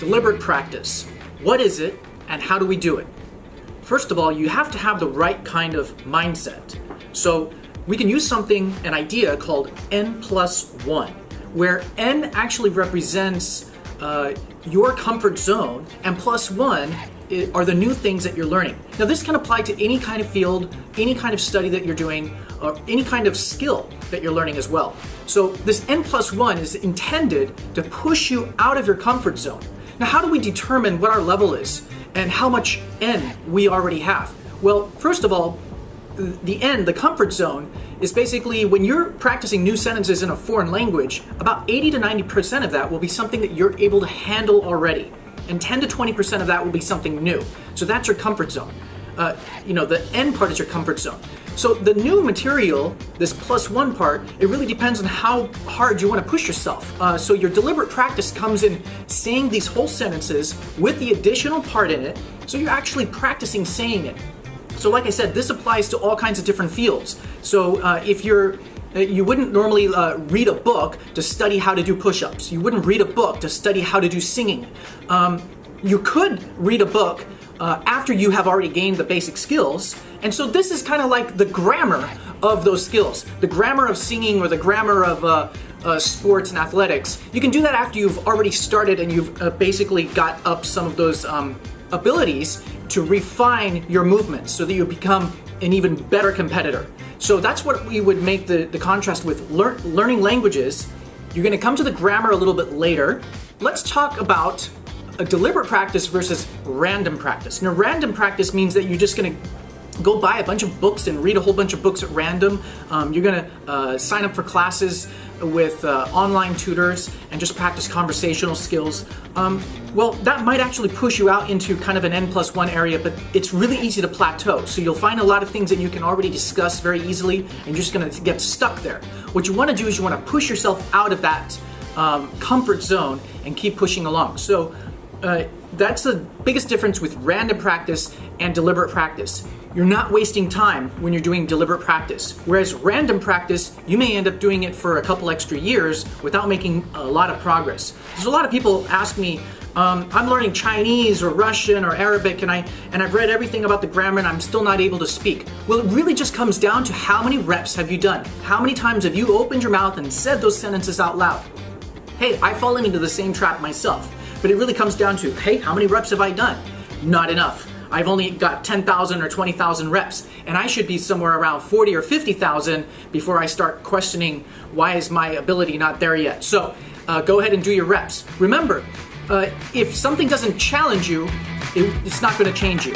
Deliberate practice. What is it and how do we do it? First of all, you have to have the right kind of mindset. So we can use an idea called N+1, where N actually represents your comfort zone, and +1 are the new things that you're learning. Now this can apply to any kind of field, any kind of study that you're doing, or any kind of skill that you're learning as well. So this N+1 is intended to push you out of your comfort zone. Now how do we determine what our level is and how much N we already have? Well, first of all, the N, the comfort zone, is basically when you're practicing new sentences in a foreign language, about 80 to 90% of that will be something that you're able to handle already. And 10 to 20% of that will be something new. So that's your comfort zone. The N part is your comfort zone. So the new material, this +1 part, it really depends on how hard you want to push yourself. So your deliberate practice comes in saying these whole sentences with the additional part in it, so you're actually practicing saying it. So like I said, this applies to all kinds of different fields. So if you wouldn't normally read a book to study how to do push-ups. You wouldn't read a book to study how to do singing. You could read a book after you have already gained the basic skills. And so this is kind of like the grammar of those skills. The grammar of singing or the grammar of sports and athletics. You can do that after you've already started and you've basically got up some of those abilities to refine your movements so that you become an even better competitor. So that's what we would make the contrast with learning languages. You're going to come to the grammar a little bit later. Let's talk about a deliberate practice versus random practice. Now, random practice means that you're just going to go buy a bunch of books and read a whole bunch of books at random. You're going to sign up for classes with online tutors and just practice conversational skills. Well, that might actually push you out into kind of an N+1 area, but it's really easy to plateau. So you'll find a lot of things that you can already discuss very easily, and you're just going to get stuck there. What you want to do is you want to push yourself out of that comfort zone and keep pushing along. So that's the biggest difference with random practice and deliberate practice. You're not wasting time when you're doing deliberate practice. Whereas random practice, you may end up doing it for a couple extra years without making a lot of progress. There's a lot of people ask me, I'm learning Chinese or Russian or Arabic and I've read everything about the grammar and I'm still not able to speak. Well, it really just comes down to how many reps have you done? How many times have you opened your mouth and said those sentences out loud? Hey, I've fallen into the same trap myself. But it really comes down to, hey, how many reps have I done? Not enough. I've only got 10,000 or 20,000 reps, and I should be somewhere around 40 or 50,000 before I start questioning why is my ability not there yet. So go ahead and do your reps. Remember, if something doesn't challenge you, it's not going to change you.